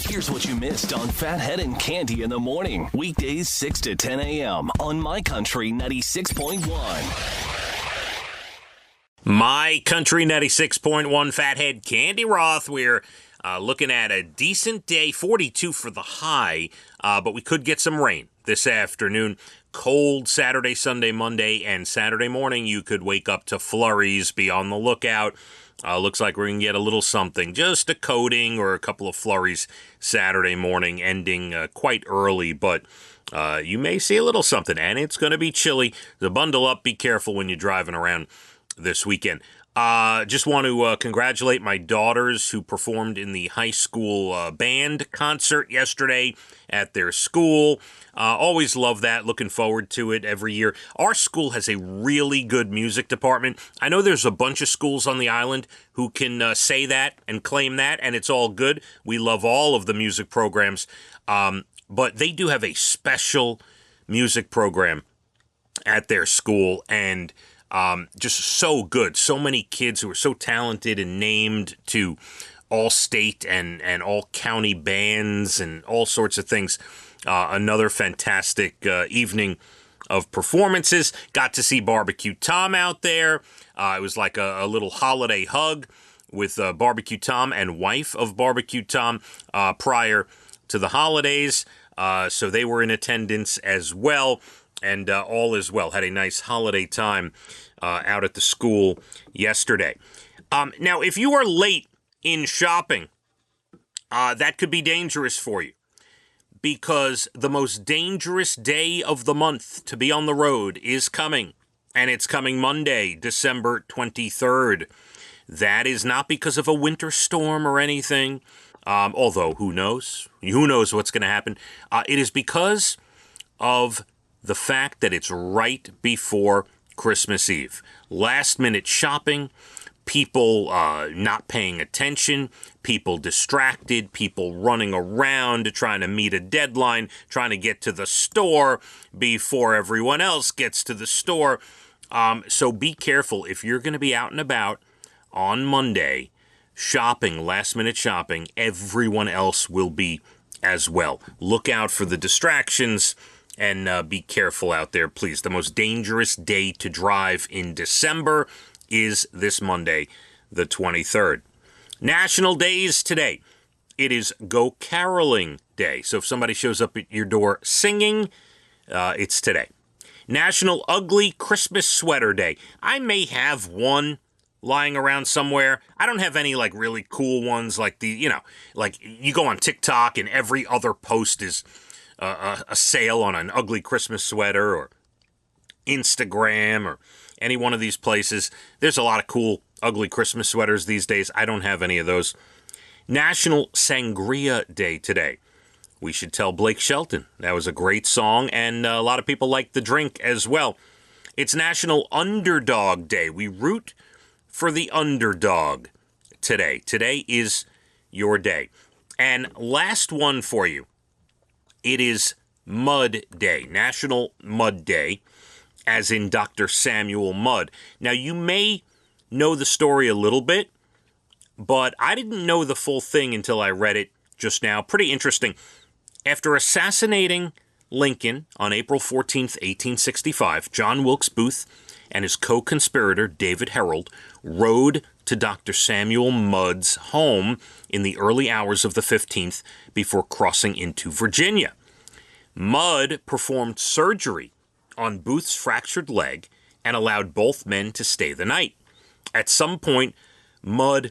Here's what you missed on Phathead and Cande in the morning. Weekdays 6 to 10 a.m. on My Country 96.1. My Country 96.1 Phathead, Cande Roth. We're looking at a decent day, 42 for the high, but we could get some rain this afternoon. Cold Saturday, Sunday, Monday, and Saturday morning. You could wake up to flurries. Be on the lookout. Looks like we're going to get a little something, just a coating or a couple of flurries Saturday morning, ending quite early, but you may see a little something, and it's going to be chilly. So bundle up, be careful when you're driving around this weekend. Just want to congratulate my daughters who performed in the high school band concert yesterday at their school. Always love that. Looking forward to it every year. Our school has a really good music department. I know there's a bunch of schools on the island who can say that and claim that, and it's all good. We love all of the music programs, but they do have a special music program at their school, and just so good. So many kids who are so talented and named to all state and all county bands and all sorts of things. Another fantastic evening of performances. Got to see Barbecue Tom out there. It was like a little holiday hug with Barbecue Tom and wife of Barbecue Tom prior to the holidays. So they were in attendance as well. And all is well. Had a nice holiday time out at the school yesterday. Now, if you are late in shopping, that could be dangerous for you, because the most dangerous day of the month to be on the road is coming, and it's coming Monday, December 23rd. That is not because of a winter storm or anything, although who knows? Who knows what's going to happen? It is because of the fact that it's right before Christmas Eve. Last minute shopping, people not paying attention, people distracted, people running around trying to meet a deadline, trying to get to the store before everyone else gets to the store. So be careful if you're going to be out and about on Monday shopping, last minute shopping. Everyone else will be as well. Look out for the distractions. And be careful out there, please. The most dangerous day to drive in December is this Monday, the 23rd. National days today. It is Go Caroling Day. So if somebody shows up at your door singing, it's today. National Ugly Christmas Sweater Day. I may have one lying around somewhere. I don't have any like really cool ones like like you go on TikTok and every other post is a sale on an ugly Christmas sweater, or Instagram, or any one of these places. There's a lot of cool ugly Christmas sweaters these days. I don't have any of those. National Sangria Day today. We should tell Blake Shelton. That was a great song, and a lot of people like the drink as well. It's National Underdog Day. We root for the underdog today. Today is your day. And last one for you. It is Mud Day, National Mud Day, as in Dr. Samuel Mudd. Now, you may know the story a little bit, but I didn't know the full thing until I read it just now. Pretty interesting. After assassinating Lincoln on April 14th, 1865, John Wilkes Booth and his co-conspirator, David Herold, rode to Dr. Samuel Mudd's home in the early hours of the 15th before crossing into Virginia. Mudd performed surgery on Booth's fractured leg and allowed both men to stay the night. At some point, Mudd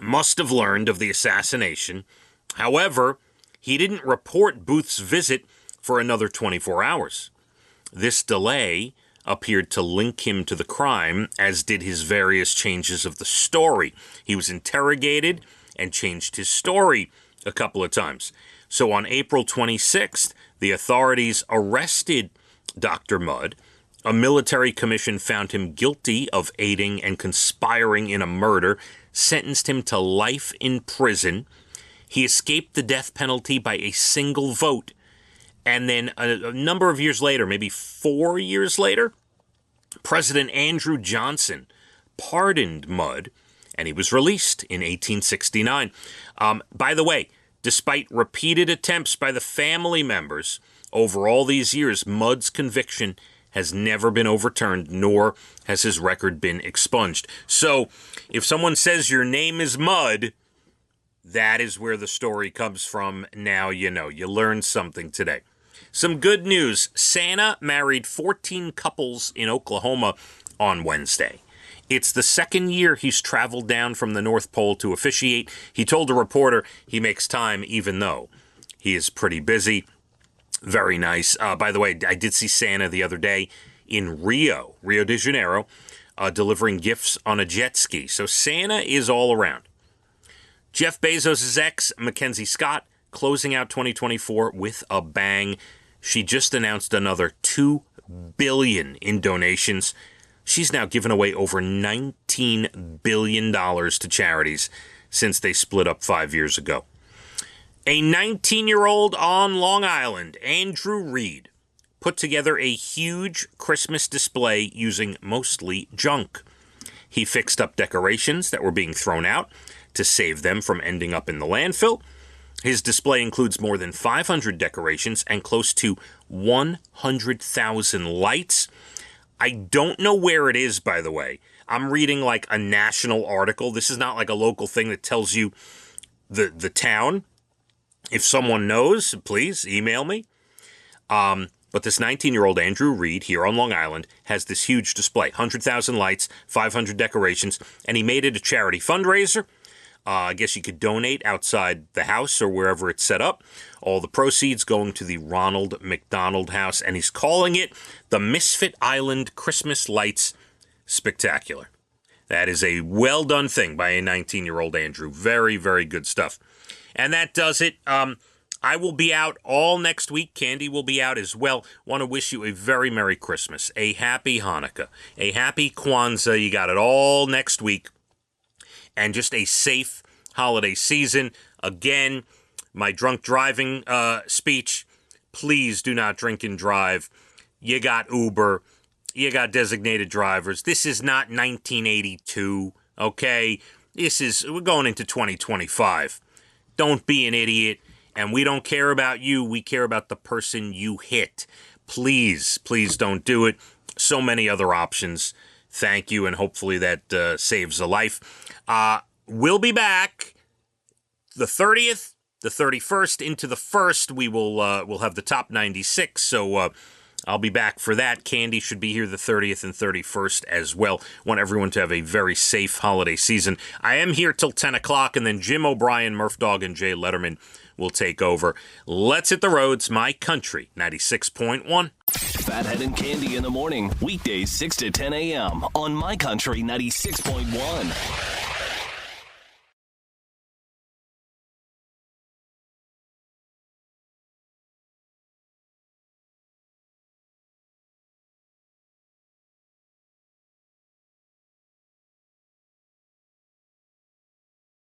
must have learned of the assassination. However, he didn't report Booth's visit for another 24 hours. This delay appeared to link him to the crime, as did his various changes of the story. He was interrogated and changed his story a couple of times. So on April 26th, the authorities arrested Dr. Mudd. A military commission found him guilty of aiding and conspiring in a murder, sentenced him to life in prison. He escaped the death penalty by a single vote. And then a number of years later, maybe 4 years later, President Andrew Johnson pardoned Mudd, and he was released in 1869. By the way, Despite repeated attempts by the family members over all these years, Mudd's conviction has never been overturned, nor has his record been expunged. So, if someone says your name is Mudd, that is where the story comes from. Now you know. You learned something today. Some good news. Santa married 14 couples in Oklahoma on Wednesday. It's the second year he's traveled down from the North Pole to officiate. He told a reporter he makes time even though he is pretty busy. Very nice. By the way, I did see Santa the other day in Rio de Janeiro, delivering gifts on a jet ski. So Santa is all around. Jeff Bezos' ex, Mackenzie Scott, closing out 2024 with a bang. She just announced another $2 billion in donations. She's now given away over $19 billion to charities since they split up 5 years ago. A 19-year-old on Long Island, Andrew Reed, put together a huge Christmas display using mostly junk. He fixed up decorations that were being thrown out to save them from ending up in the landfill. His display includes more than 500 decorations and close to 100,000 lights. I don't know where it is, by the way. I'm reading like a national article. This is not like a local thing that tells you the town. If someone knows, please email me. But this 19-year-old Andrew Reed here on Long Island has this huge display, 100,000 lights, 500 decorations, and he made it a charity fundraiser. I guess you could donate outside the house or wherever it's set up. All the proceeds going to the Ronald McDonald House, and he's calling it the Misfit Island Christmas Lights Spectacular. That is a well-done thing by a 19-year-old Andrew. Very, very good stuff. And that does it. I will be out all next week. Cande will be out as well. Want to wish you a very Merry Christmas, a Happy Hanukkah, a Happy Kwanzaa. You got it all next week. And just a safe holiday season. Again, my drunk driving speech, please do not drink and drive. You got Uber. You got designated drivers. This is not 1982, okay? We're going into 2025. Don't be an idiot. And we don't care about you. We care about the person you hit. Please, please don't do it. So many other options. Thank you, and hopefully that saves a life. We'll be back the 30th, the 31st, into the 1st. We'll have the top 96, so I'll be back for that. Cande should be here the 30th and 31st as well. Want everyone to have a very safe holiday season. I am here till 10 o'clock, and then Jim O'Brien, Murph Dog, and Jay Letterman will take over. Let's hit the roads. My Country 96.1. Phathead and Cande in the morning, weekdays 6 to 10 a.m. on My Country 96.1.